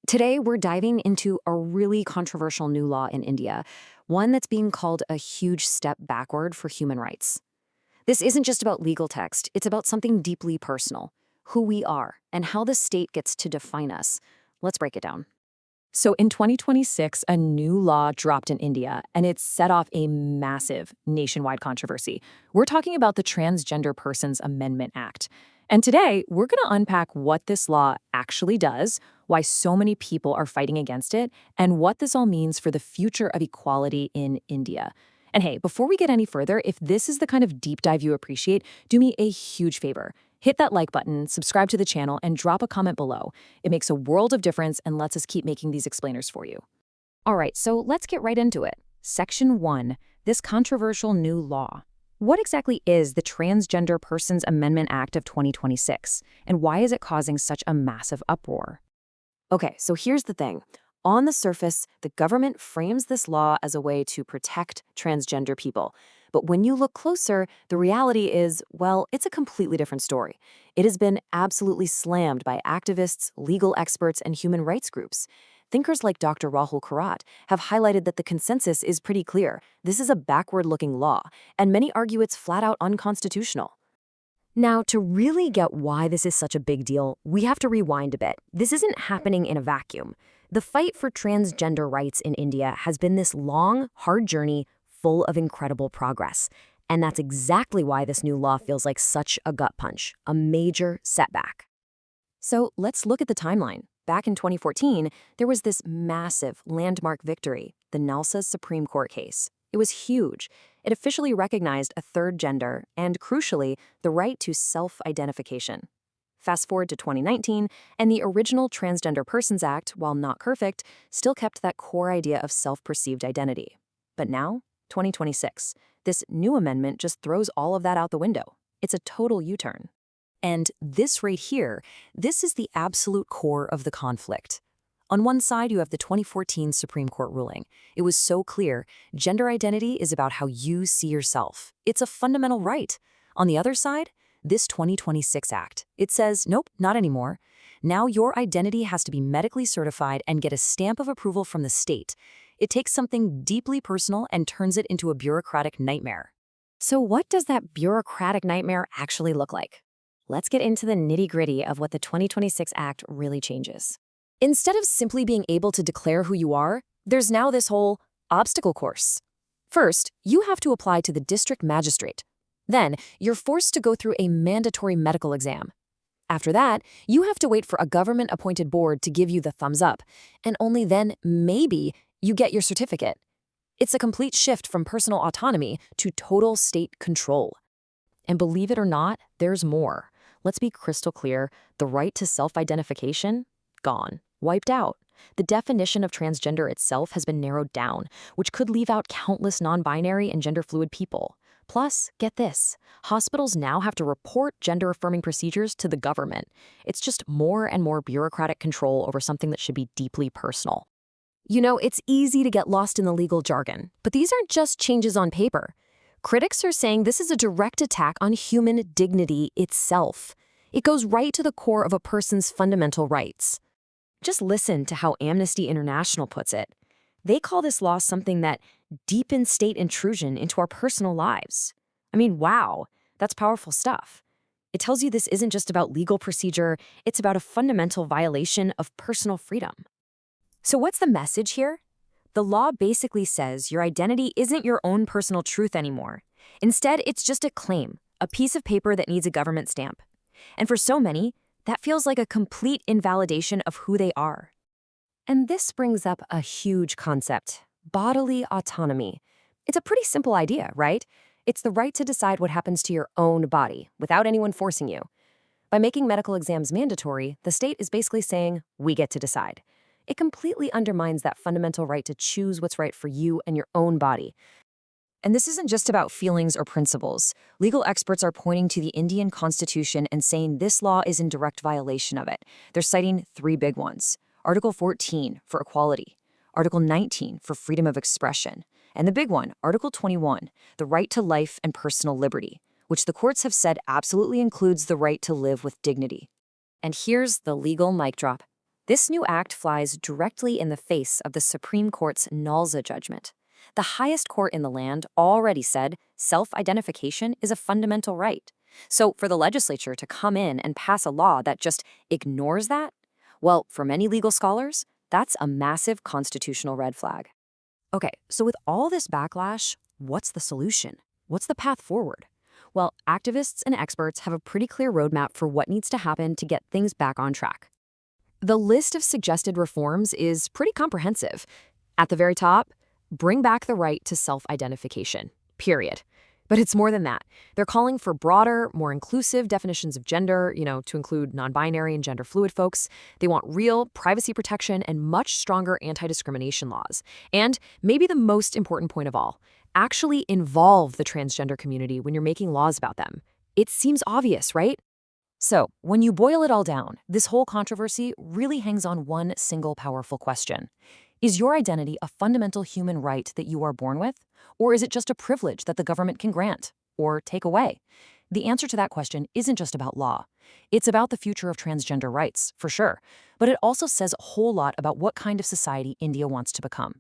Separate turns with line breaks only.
Today, we're diving into a really controversial new law in India, one that's being called a huge step backward for human rights. This isn't just about legal text, it's about something deeply personal, who we are, and how the state gets to define us. Let's break it down. So in 2026, a new law dropped in India, and it set off a massive nationwide controversy. We're talking about the Transgender Persons Amendment Act. And today, we're going to unpack what this law actually does, why so many people are fighting against it, and what this all means for the future of equality in India. And hey, before we get any further, if this is the kind of deep dive you appreciate, do me a huge favor. Hit that like button, subscribe to the channel, and drop a comment below. It makes a world of difference and lets us keep making these explainers for you. All right, so let's get right into it. Section 1, this controversial new law. What exactly is the Transgender Persons Amendment Act of 2026, and why is it causing such a massive uproar? Okay, so here's the thing. On the surface, the government frames this law as a way to protect transgender people. But when you look closer, the reality is, well, it's a completely different story. It has been absolutely slammed by activists, legal experts, and human rights groups. Thinkers like Dr. Rahul have highlighted that the consensus is pretty clear. This is a backward-looking law, and many argue it's flat-out unconstitutional. Now, to really get why this is such a big deal, we have to rewind a bit. This isn't happening in a vacuum. The fight for transgender rights in India has been this long, hard journey full of incredible progress. And that's exactly why this new law feels like such a gut punch, a major setback. So let's look at the timeline. Back in 2014, there was this massive landmark victory, the Nalsa Supreme Court case. It was huge. It officially recognized a third gender and, crucially, the right to self-identification. Fast forward to 2019, and the original Transgender Persons Act, while not perfect, still kept that core idea of self-perceived identity. But now, 2026, this new amendment just throws all of that out the window. It's a total U-turn. And this right here, this is the absolute core of the conflict. On one side, you have the 2014 Supreme Court ruling. It was so clear, gender identity is about how you see yourself. It's a fundamental right. On the other side, this 2026 Act. It says, nope, not anymore. Now your identity has to be medically certified and get a stamp of approval from the state. It takes something deeply personal and turns it into a bureaucratic nightmare. So what does that bureaucratic nightmare actually look like? Let's get into the nitty-gritty of what the 2026 Act really changes. Instead of simply being able to declare who you are, there's now this whole obstacle course. First, you have to apply to the district magistrate. Then, you're forced to go through a mandatory medical exam. After that, you have to wait for a government-appointed board to give you the thumbs up, and only then, maybe, you get your certificate. It's a complete shift from personal autonomy to total state control. And believe it or not, there's more. Let's be crystal clear, the right to self-identification? Gone. Wiped out. The definition of transgender itself has been narrowed down, which could leave out countless non-binary and gender-fluid people. Plus, get this, hospitals now have to report gender-affirming procedures to the government. It's just more and more bureaucratic control over something that should be deeply personal. You know, it's easy to get lost in the legal jargon, but these aren't just changes on paper. Critics are saying this is a direct attack on human dignity itself. It goes right to the core of a person's fundamental rights. Just listen to how Amnesty International puts it. They call this law something that deepens state intrusion into our personal lives. I mean, wow, that's powerful stuff. It tells you this isn't just about legal procedure, it's about a fundamental violation of personal freedom. So what's the message here? The law basically says your identity isn't your own personal truth anymore. Instead, it's just a claim, a piece of paper that needs a government stamp. And for so many, that feels like a complete invalidation of who they are. And this brings up a huge concept, bodily autonomy. It's a pretty simple idea, right? It's the right to decide what happens to your own body without anyone forcing you. By making medical exams mandatory, the state is basically saying, we get to decide. It completely undermines that fundamental right to choose what's right for you and your own body. And this isn't just about feelings or principles. Legal experts are pointing to the Indian Constitution and saying this law is in direct violation of it. They're citing three big ones. Article 14 for equality, Article 19 for freedom of expression, and the big one, Article 21, the right to life and personal liberty, which the courts have said absolutely includes the right to live with dignity. And here's the legal mic drop. This new act flies directly in the face of the Supreme Court's Nalza judgment. The highest court in the land already said self-identification is a fundamental right. So for the legislature to come in and pass a law that just ignores that, well, for many legal scholars, that's a massive constitutional red flag. Okay, so with all this backlash, what's the solution? What's the path forward? Well, activists and experts have a pretty clear roadmap for what needs to happen to get things back on track. The list of suggested reforms is pretty comprehensive. At the very top, bring back the right to self-identification, period. But it's more than that. They're calling for broader, more inclusive definitions of gender, to include non-binary and gender-fluid folks. They want real privacy protection and much stronger anti-discrimination laws. And maybe the most important point of all, actually involve the transgender community when you're making laws about them. It seems obvious, right? So, when you boil it all down, this whole controversy really hangs on one single powerful question. Is your identity a fundamental human right that you are born with? Or is it just a privilege that the government can grant or take away? The answer to that question isn't just about law. It's about the future of transgender rights, for sure. But it also says a whole lot about what kind of society India wants to become.